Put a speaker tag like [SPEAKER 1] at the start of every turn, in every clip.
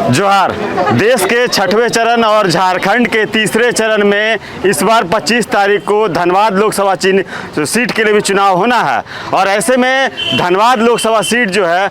[SPEAKER 1] जोहार। देश के छठवें चरण और झारखंड के तीसरे चरण में इस बार 25 तारीख को धनबाद लोकसभा सीट के लिए भी चुनाव होना है और ऐसे में धनबाद लोकसभा सीट जो है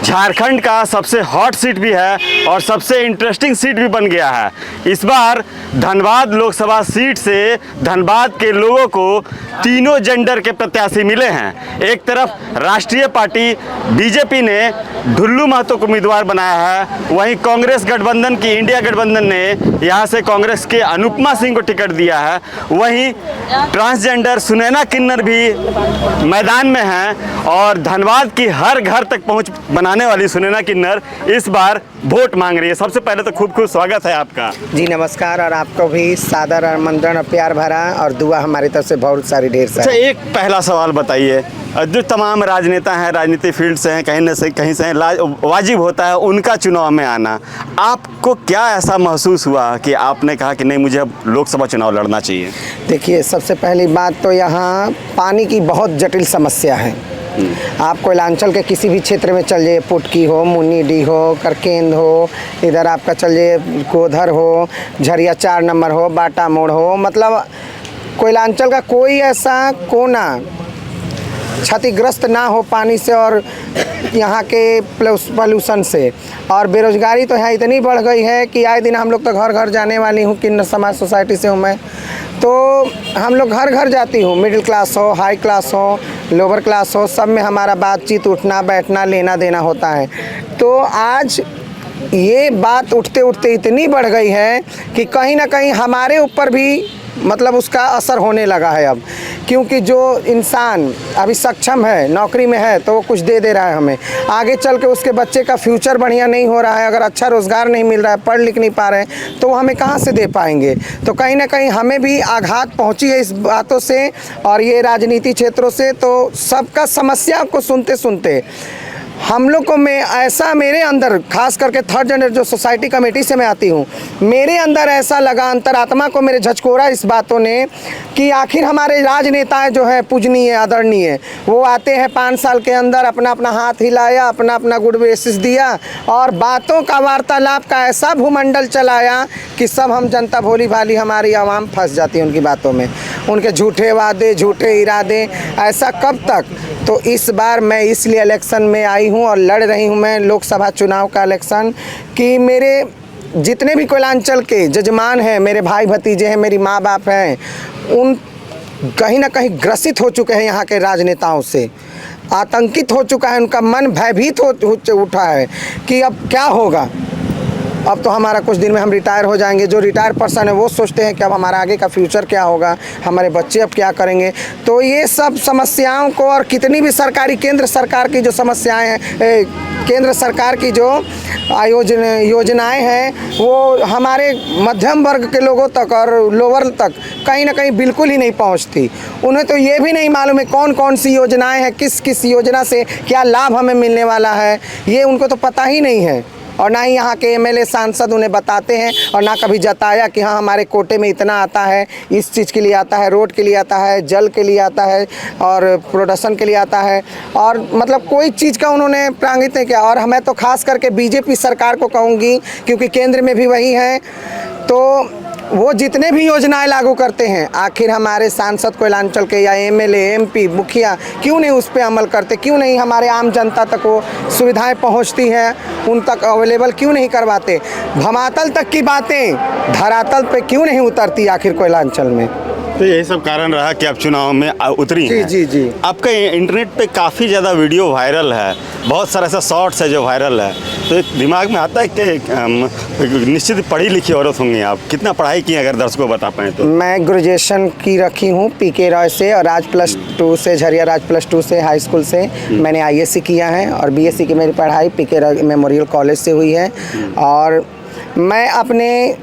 [SPEAKER 1] झारखंड का सबसे हॉट सीट भी है और सबसे इंटरेस्टिंग सीट भी बन गया है। इस बार धनबाद लोकसभा सीट से धनबाद के लोगों को तीनों जेंडर के प्रत्याशी मिले हैं। एक तरफ राष्ट्रीय पार्टी बीजेपी ने ढुल्लू महतो को उम्मीदवार बनाया है, वहीं कांग्रेस गठबंधन की इंडिया गठबंधन ने यहां से कांग्रेस के अनुपमा सिंह को टिकट दिया है। वहीं ट्रांसजेंडर सुनैना किन्नर भी मैदान में हैं और धनबाद की हर घर तक पहुंच बनाने वाली सुनैना किन्नर इस बार वोट मांग रही है। सबसे पहले तो खूब खूब स्वागत है आपका।
[SPEAKER 2] जी नमस्कार, और आपको भी सादर आमंत्रण और प्यार भरा और दुआ हमारी तरफ से बहुत सारी ढेर सारी।
[SPEAKER 1] अच्छा, एक पहला सवाल बताइए, जो तमाम राजनेता हैं, राजनीति फील्ड से हैं, कहीं से कहीं से वाजिब होता है उनका चुनाव में आना, आपको क्या ऐसा महसूस हुआ कि आपने कहा कि नहीं मुझे अब लोकसभा चुनाव लड़ना चाहिए?
[SPEAKER 2] देखिए, सबसे पहली बात तो यहाँ पानी की बहुत जटिल समस्या है। आप कोयलांचल के किसी भी क्षेत्र में चल जाइए, पुटकी हो, मुन्नीडी हो, करकेंद हो, इधर आपका चल जाइए गोधर हो, झरिया 4 नंबर हो, बाटा मोड़ हो, मतलब कोयलांचल का कोई ऐसा कोना क्षतिग्रस्त ना हो पानी से और यहाँ के पॉल्यूशन से। और बेरोजगारी तो यहाँ इतनी बढ़ गई है कि आए दिन हम लोग तो घर घर जाने वाली हूँ, किन्नर समाज सोसाइटी से हूँ मैं, तो हम लोग घर घर जाती हूँ, मिडिल क्लास हो, हाई क्लास हो, लोअर क्लास हो, सब में हमारा बातचीत, उठना बैठना, लेना देना होता है। तो आज ये बात उठते उठते इतनी बढ़ गई है कि कहीं ना कहीं हमारे ऊपर भी मतलब उसका असर होने लगा है अब, क्योंकि जो इंसान अभी सक्षम है, नौकरी में है, तो वो कुछ दे दे रहा है हमें, आगे चल के उसके बच्चे का फ्यूचर बढ़िया नहीं हो रहा है, अगर अच्छा रोज़गार नहीं मिल रहा है, पढ़ लिख नहीं पा रहे हैं, तो वो हमें कहाँ से दे पाएंगे। तो कहीं ना कहीं हमें भी आघात पहुँची है इस बातों से और ये राजनीति क्षेत्रों से। तो सबका समस्या को सुनते सुनते हम लोग को मैं ऐसा, मेरे अंदर खास करके थर्ड जेंडर जो सोसाइटी कमेटी से मैं आती हूँ, मेरे अंदर ऐसा लगा, अंतरात्मा को मेरे झचकोरा इस बातों ने कि आखिर हमारे राजनेताएं जो हैं पूजनीय आदरणीय, वो आते हैं 5 साल के अंदर अपना अपना हाथ हिलाया, अपना अपना गुड विशेस दिया और बातों का वार्तालाप का ऐसा भूमंडल चलाया कि सब हम जनता भोली भाली हमारी आवाम फंस जाती है उनकी बातों में, उनके झूठे वादे, झूठे इरादे। ऐसा कब तक? तो इस बार मैं इसलिए इलेक्शन में आई हूँ और लड़ रही हूँ मैं लोकसभा चुनाव का इलेक्शन कि मेरे जितने भी कोयलांचल के जजमान हैं, मेरे भाई भतीजे हैं, मेरी माँ बाप हैं, उन कहीं ना कहीं ग्रसित हो चुके हैं यहाँ के राजनेताओं से, आतंकित हो चुका है, उनका मन भयभीत हो उठा है कि अब क्या होगा। अब तो हमारा कुछ दिन में हम रिटायर हो जाएंगे। जो रिटायर पर्सन है वो सोचते हैं कि अब हमारा आगे का फ्यूचर क्या होगा, हमारे बच्चे अब क्या करेंगे। तो ये सब समस्याओं को और कितनी भी सरकारी केंद्र सरकार की जो समस्याएं हैं, केंद्र सरकार की जो योजनाएं हैं, वो हमारे मध्यम वर्ग के लोगों तक और लोअर तक कहीं ना कहीं बिल्कुल ही नहीं पहुंचती। उन्हें तो ये भी नहीं मालूम है कौन कौन सी योजनाएं हैं, किस किस योजना से क्या लाभ हमें मिलने वाला है, ये उनको तो पता ही नहीं है। और ना ही यहाँ के एमएलए सांसद उन्हें बताते हैं और ना कभी जताया कि हाँ हमारे कोटे में इतना आता है, इस चीज़ के लिए आता है, रोड के लिए आता है, जल के लिए आता है और प्रोडक्शन के लिए आता है, और मतलब कोई चीज़ का उन्होंने प्रांगित नहीं किया। और मैं तो खास करके बीजेपी सरकार को कहूँगी, क्योंकि केंद्र में भी वही है, तो वो जितने भी योजनाएं लागू करते हैं, आखिर हमारे सांसद कोयलांचल के या एमएलए, एमपी, मुखिया क्यों नहीं उस पर अमल करते, क्यों नहीं हमारे आम जनता तक वो सुविधाएं पहुंचती हैं, उन तक अवेलेबल क्यों नहीं करवाते। धमातल तक की बातें धरातल पे क्यों नहीं उतरती आखिर कोयलांचल में।
[SPEAKER 1] तो यही सब कारण रहा कि आप चुनाव में उतरी हैं।
[SPEAKER 2] जी जी जी।
[SPEAKER 1] आपका इंटरनेट पे काफ़ी ज़्यादा वीडियो वायरल है, बहुत सारे ऐसा शॉर्ट्स है जो वायरल है, तो दिमाग में आता है कि निश्चित पढ़ी लिखी औरत होंगी आप, कितना पढ़ाई की अगर दर्शकों को बता पाएँ तो? मैं
[SPEAKER 2] ग्रेजुएशन की रखी हूँ पीके रॉय से, और राज +2 से, झरिया राज +2 से, हाई स्कूल से मैंने ISC किया है, और BSc की मेरी पढ़ाई पीके रॉय मेमोरियल कॉलेज से हुई है। और मैं अपने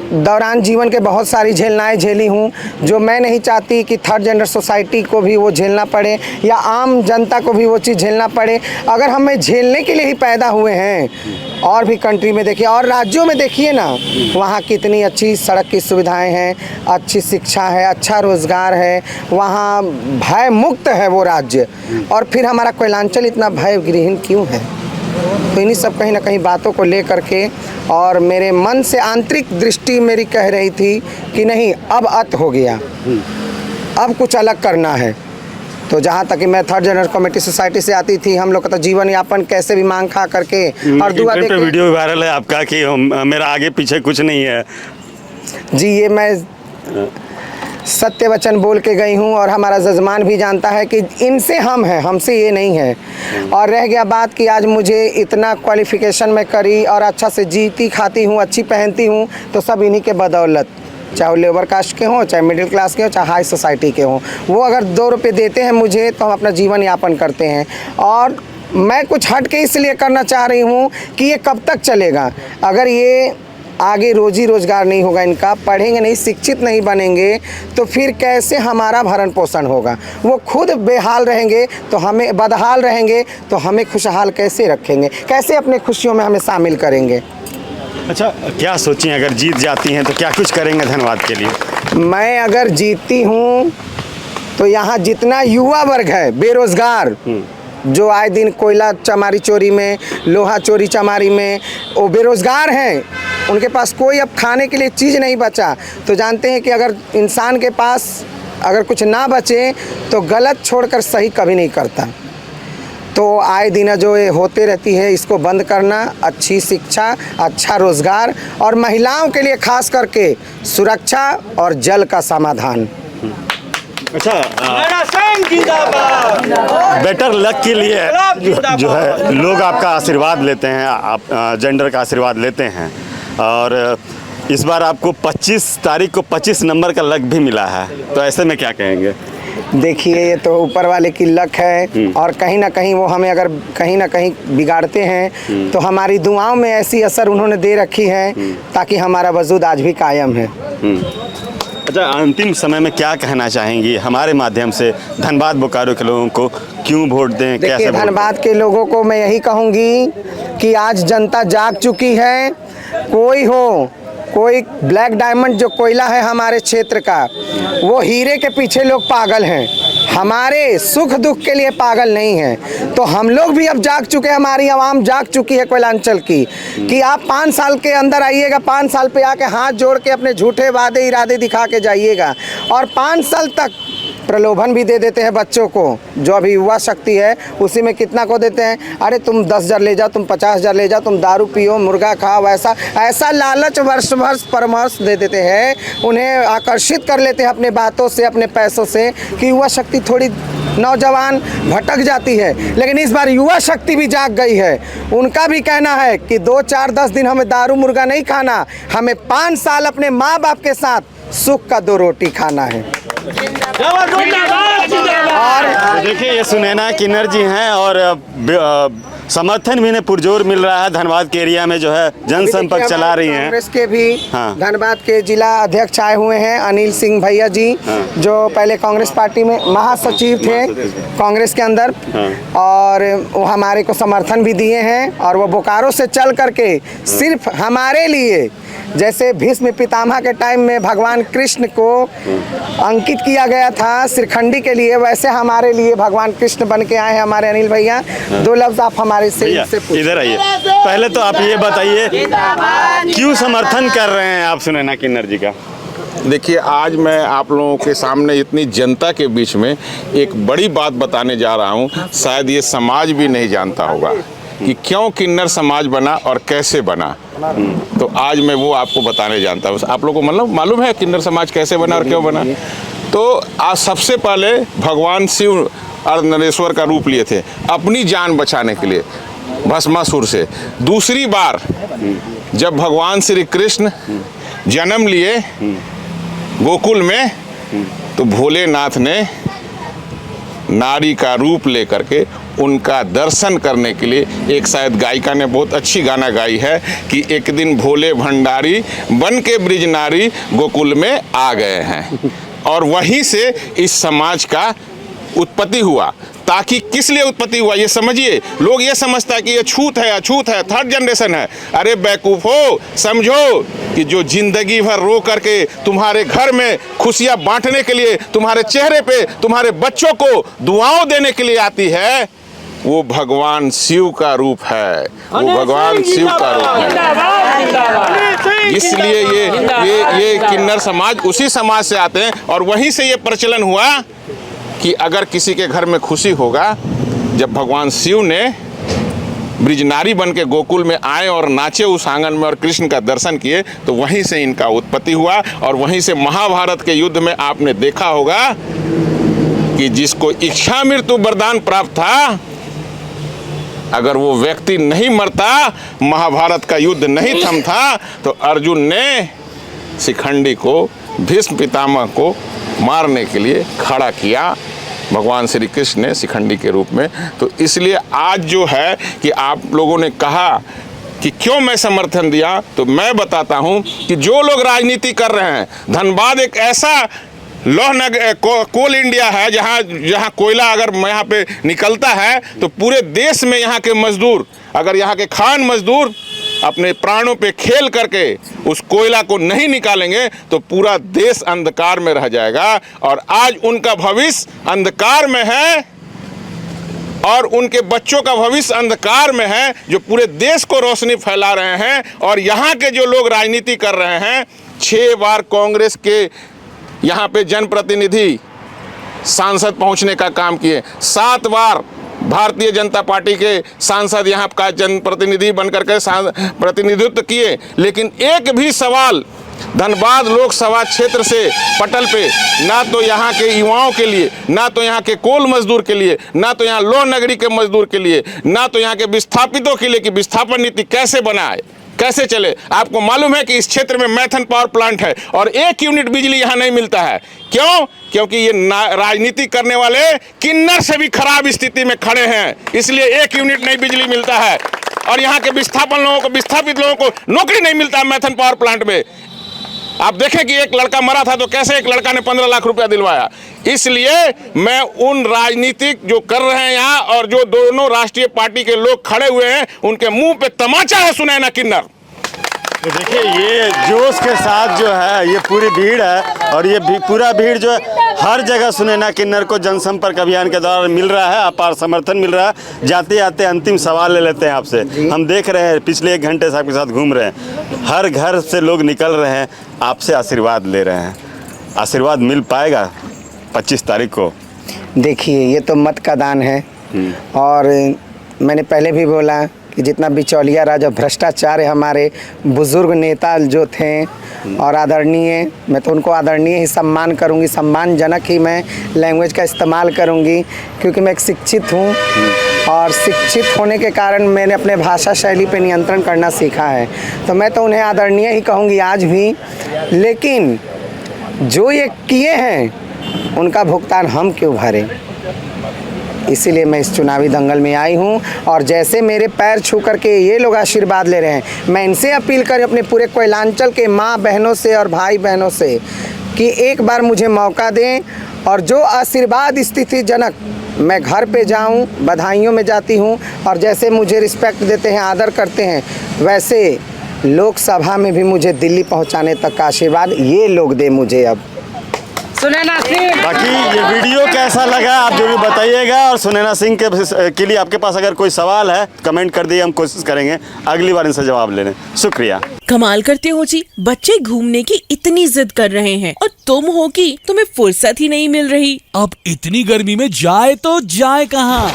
[SPEAKER 2] दौरान जीवन के बहुत सारी झेलनाएँ झेली हूँ, जो मैं नहीं चाहती कि थर्ड जेंडर सोसाइटी को भी वो झेलना पड़े या आम जनता को भी वो चीज़ झेलना पड़े। अगर हमें झेलने के लिए ही पैदा हुए हैं, और भी कंट्री में देखिए और राज्यों में देखिए ना, वहाँ कितनी अच्छी सड़क की सुविधाएं हैं, अच्छी शिक्षा है, अच्छा रोज़गार है, वहाँ भय मुक्त है वो राज्य, और फिर हमारा कोयलांचल इतना भय विहीन क्यों है? तो इन्हीं सब कहीं ना कहीं बातों को ले करके और मेरे मन से आंतरिक दृष्टि मेरी कह रही थी कि नहीं, अब अत हो गया, अब कुछ अलग करना है। तो जहाँ तक कि मैं थर्ड जनरल कमेटी सोसाइटी से आती थी, हम लोग का तो जीवन यापन कैसे भी मांग खा करके और दुआ
[SPEAKER 1] इंटरनेट
[SPEAKER 2] दे
[SPEAKER 1] पे
[SPEAKER 2] के।
[SPEAKER 1] वीडियो वायरल है आपका कि मेरा आगे पीछे कुछ नहीं है।
[SPEAKER 2] जी, ये मैं सत्य वचन बोल के गई हूँ और हमारा जजमान भी जानता है कि इनसे हम हैं, हमसे ये नहीं है। और रह गया बात कि आज मुझे इतना क्वालिफिकेशन में करी और अच्छा से जीती खाती हूँ, अच्छी पहनती हूँ, तो सब इन्हीं के बदौलत, चाहे वो लेबर कास्ट के हों, चाहे मिडिल क्लास के हों, चाहे हाई सोसाइटी के हों। वो अगर 2 रुपये देते हैं मुझे तो हम अपना जीवन यापन करते हैं। और मैं कुछ हट के इसलिए करना चाह रही हूँ कि ये कब तक चलेगा। अगर ये आगे रोजी रोजगार नहीं होगा, इनका पढ़ेंगे नहीं, शिक्षित नहीं बनेंगे, तो फिर कैसे हमारा भरण पोषण होगा। वो खुद बेहाल रहेंगे तो हमें, बदहाल रहेंगे तो हमें खुशहाल कैसे रखेंगे, कैसे अपने खुशियों में हमें शामिल करेंगे।
[SPEAKER 1] अच्छा, क्या सोची अगर जीत जाती हैं तो क्या कुछ करेंगे धनबाद के लिए?
[SPEAKER 2] मैं अगर जीतती हूँ तो यहाँ जितना युवा वर्ग है बेरोजगार, जो आए दिन कोयला चमारी चोरी में, लोहा चोरी चमारी में, वो बेरोजगार हैं, उनके पास कोई अब खाने के लिए चीज़ नहीं बचा। तो जानते हैं कि अगर इंसान के पास अगर कुछ ना बचे तो गलत छोड़कर सही कभी नहीं करता। तो आए दिन जो ये होते रहती है, इसको बंद करना, अच्छी शिक्षा, अच्छा रोज़गार और महिलाओं के लिए खास करके सुरक्षा और जल का समाधान।
[SPEAKER 1] अच्छा, बेटर लक के लिए जो है लोग आपका आशीर्वाद लेते हैं, आप जेंडर का आशीर्वाद लेते हैं और इस बार आपको 25 तारीख को 25 नंबर का लक भी मिला है, तो ऐसे में क्या कहेंगे?
[SPEAKER 2] देखिए, ये तो ऊपर वाले की लक है और कहीं ना कहीं वो हमें अगर कहीं ना कहीं बिगाड़ते हैं तो हमारी दुआओं में ऐसी असर उन्होंने दे रखी है ताकि हमारा वजूद आज भी कायम है।
[SPEAKER 1] अच्छा, अंतिम समय में क्या कहना चाहेंगी हमारे माध्यम से धनबाद बोकारो के लोगों को, क्यों वोट दें, कैसे
[SPEAKER 2] देखिए,
[SPEAKER 1] वोट
[SPEAKER 2] धनबाद के लोगों को मैं यही कहूँगी कि आज जनता जाग चुकी है। कोई हो, कोई ब्लैक डायमंड जो कोयला है हमारे क्षेत्र का, वो हीरे के पीछे लोग पागल हैं, हमारे सुख दुख के लिए पागल नहीं हैं। तो हम लोग भी अब जाग चुके हैं, हमारी आवाम जाग चुकी है कोयलांचल की, कि आप 5 साल के अंदर आइएगा, 5 साल पे आके हाथ जोड़ के अपने झूठे वादे इरादे दिखा के जाइएगा। और 5 साल तक प्रलोभन भी दे देते हैं बच्चों को, जो अभी युवा शक्ति है उसी में कितना को देते हैं, अरे तुम 10,000 ले जाओ, तुम 50,000 ले जाओ, तुम दारू पियो, मुर्गा खाओ, ऐसा लालच वर्ष परामर्श दे देते हैं, उन्हें आकर्षित कर लेते हैं अपने बातों से, अपने पैसों से, कि युवा शक्ति थोड़ी नौजवान भटक जाती है। लेकिन इस बार युवा शक्ति भी जाग गई है। उनका भी कहना है कि 2, 4, 10 दिन हमें दारू मुर्गा नहीं खाना, हमें 5 साल अपने माँ बाप के साथ सुख का 2 रोटी खाना है।
[SPEAKER 1] और देखिए, ये सुनैना किन्नर जी हैं और समर्थन भी इन्हें पुरजोर मिल रहा है। धनबाद के एरिया में जो है जनसंपर्क चला रही हैं।
[SPEAKER 2] कांग्रेस के भी
[SPEAKER 1] हाँ।
[SPEAKER 2] धनबाद के जिला अध्यक्ष आए हुए हैं, अनिल सिंह भैया जी, जो पहले कांग्रेस पार्टी में महासचिव थे कांग्रेस के अंदर, और वो हमारे को समर्थन भी दिए हैं। और वो बोकारो से चल करके सिर्फ हमारे लिए, जैसे भीष्म पितामह के टाइम में भगवान कृष्ण को अंकित किया गया था श्रीखंडी के लिए, वैसे हमारे लिए भगवान कृष्ण बन के आए हैं हमारे अनिल भैया। 2 लफ्ज आप हमारे से
[SPEAKER 1] इधर आइए। पहले तो आप ये बताइए, क्यों समर्थन कर रहे हैं आप सुनैना किन्नर जी का?
[SPEAKER 3] देखिए, आज मैं आप लोगों के सामने इतनी जनता के बीच में एक बड़ी बात बताने जा रहा हूँ। शायद ये समाज भी नहीं जानता होगा कि क्यों किन्नर समाज बना और कैसे बना। तो आज मैं वो आपको बताने जानता हूँ। आप लोगों को मतलब मालूम है किन्नर समाज कैसे बना और क्यों बना? तो आज सबसे पहले भगवान शिव अर्धनरेश्वर का रूप लिए थे अपनी जान बचाने के लिए भस्मासुर से। दूसरी बार जब भगवान श्री कृष्ण जन्म लिए गोकुल में, तो भोलेनाथ ने नारी का रूप लेकर के उनका दर्शन करने के लिए, एक शायद गायिका ने बहुत अच्छी गाना गाई है कि एक दिन भोले भंडारी बन के ब्रिज नारी गोकुल में आ गए हैं। और वहीं से इस समाज का उत्पत्ति हुआ। ताकि किस लिए उत्पत्ति हुआ ये समझिए। लोग ये समझता है कि ये छूत है, अछूत है, थर्ड जनरेशन है। अरे बेवकूफ हो, समझो कि जो जिंदगी भर रो करके तुम्हारे घर में खुशियां बांटने के लिए, तुम्हारे चेहरे पे तुम्हारे बच्चों को दुआओं देने के लिए आती है, वो भगवान शिव का रूप है, वो भगवान शिव का रूप है। इसलिए ये किन्नर समाज उसी समाज से आते हैं और वहीं से ये प्रचलन हुआ कि अगर किसी के घर में खुशी होगा, जब भगवान शिव ने ब्रिजनारी बन के गोकुल में आए और नाचे उस आंगन में और कृष्ण का दर्शन किए, तो वहीं से इनका उत्पत्ति हुआ। और वहीं से महाभारत के युद्ध में आपने देखा होगा कि जिसको इच्छा मृत्यु वरदान प्राप्त था, अगर वो व्यक्ति नहीं मरता, महाभारत का युद्ध नहीं थमता, तो अर्जुन ने शिखंडी को, भीष्म पितामह को मारने के लिए खड़ा किया, भगवान श्री कृष्ण ने शिखंडी के रूप में। तो इसलिए आज जो है कि आप लोगों ने कहा कि क्यों मैं समर्थन दिया, तो मैं बताता हूं कि जो लोग राजनीति कर रहे हैं, धनबाद एक ऐसा कोल इंडिया है जहां कोयला अगर यहाँ पे निकलता है तो पूरे देश में यहाँ के मजदूर, अगर यहाँ के खान मजदूर अपने प्राणों पे खेल करके उस कोयला को नहीं निकालेंगे तो पूरा देश अंधकार में रह जाएगा। और आज उनका भविष्य अंधकार में है और उनके बच्चों का भविष्य अंधकार में है, जो पूरे देश को रोशनी फैला रहे हैं। और यहाँ के जो लोग राजनीति कर रहे हैं, 6 बार कांग्रेस के यहाँ पे जनप्रतिनिधि सांसद पहुँचने का काम किए, 7 बार भारतीय जनता पार्टी के सांसद यहाँ का जनप्रतिनिधि बनकर के प्रतिनिधित्व किए, लेकिन एक भी सवाल धनबाद लोकसभा क्षेत्र से पटल पे, ना तो यहाँ के युवाओं के लिए, ना तो यहाँ के कोल मजदूर के लिए, ना तो यहाँ लोह नगरी के मजदूर के लिए, ना तो यहाँ के विस्थापितों के लिए कि विस्थापन नीति कैसे बनाए, कैसे चले। आपको मालूम है कि इस क्षेत्र में मैथन पावर प्लांट है और 1 यूनिट बिजली यहाँ नहीं मिलता है। क्यों? क्योंकि ये राजनीति करने वाले किन्नर से भी खराब स्थिति में खड़े हैं, इसलिए 1 यूनिट नहीं बिजली मिलता है। और यहाँ के विस्थापित लोगों को नौकरी नहीं मिलता है मैथन पावर प्लांट में। आप देखें कि एक लड़का मरा था तो कैसे एक लड़का ने 15 लाख रुपया दिलवाया। इसलिए मैं उन राजनीतिक जो कर रहे हैं यहाँ और जो दोनों राष्ट्रीय पार्टी के लोग खड़े हुए हैं, उनके मुंह पे तमाचा है सुनैना किन्नर।
[SPEAKER 1] तो देखिए ये जोश के साथ जो है ये पूरी भीड़ है और ये पूरा भीड़ जो है हर जगह सुनैना किन्नर को जनसंपर्क अभियान के दौरान मिल रहा है, अपार समर्थन मिल रहा है। जाते आते अंतिम सवाल ले लेते हैं आपसे। हम देख रहे हैं पिछले 1 घंटे से आपके साथ घूम रहे हैं, हर घर से लोग निकल रहे हैं, आपसे आशीर्वाद ले रहे हैं। आशीर्वाद मिल पाएगा 25 तारीख को?
[SPEAKER 2] देखिए ये तो मत का दान है और मैंने पहले भी बोला कि जितना बिचौलिया राज और भ्रष्टाचार है, हमारे बुजुर्ग नेता जो थे और आदरणीय, मैं तो उनको आदरणीय ही सम्मान करूंगी, सम्मानजनक ही मैं लैंग्वेज का इस्तेमाल करूंगी, क्योंकि मैं एक शिक्षित हूं और शिक्षित होने के कारण मैंने अपने भाषा शैली पे नियंत्रण करना सीखा है। तो मैं तो उन्हें आदरणीय ही कहूँगी आज भी। लेकिन जो ये किए हैं उनका भुगतान हम क्यों भरें? इसीलिए मैं इस चुनावी दंगल में आई हूँ और जैसे मेरे पैर छू करके ये लोग आशीर्वाद ले रहे हैं, मैं इनसे अपील करें अपने पूरे कोयलांचल के माँ बहनों से और भाई बहनों से कि एक बार मुझे मौका दें और जो आशीर्वाद स्थितिजनक मैं घर पे जाऊं, बधाइयों में जाती हूं और जैसे मुझे रिस्पेक्ट देते हैं, आदर करते हैं, वैसे लोकसभा में भी मुझे दिल्ली पहुंचाने तक का आशीर्वाद ये लोग दे मुझे। अब
[SPEAKER 4] सुनैना सिंह,
[SPEAKER 1] बाकी ये वीडियो कैसा लगा आप जरूर बताइएगा और सुनैना सिंह के लिए आपके पास अगर कोई सवाल है कमेंट कर दिए, हम कोशिश करेंगे अगली बार इनसे जवाब लेने। शुक्रिया।
[SPEAKER 5] कमाल करते हो जी, बच्चे घूमने की इतनी जिद कर रहे हैं और तुम हो कि तुम्हें फुर्सत ही नहीं मिल रही।
[SPEAKER 6] अब इतनी गर्मी में जाए तो जाए कहाँ?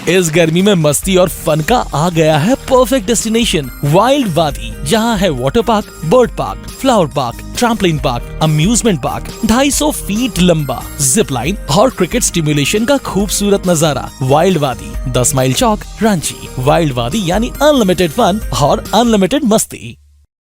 [SPEAKER 6] इस गर्मी में मस्ती और फन का आ गया है परफेक्ट डेस्टिनेशन, वाइल्ड वादी, जहाँ है water park, bird park, flower park, trampoline park, amusement park, 250 feet लंबा, जिप लाइन और क्रिकेट स्टिमुलेशन का खूबसूरत नजारा। वाइल्ड वादी, 10 माइल चौक, रांची। वाइल्ड वादी यानी अनलिमिटेड फन और अनलिमिटेड मस्ती।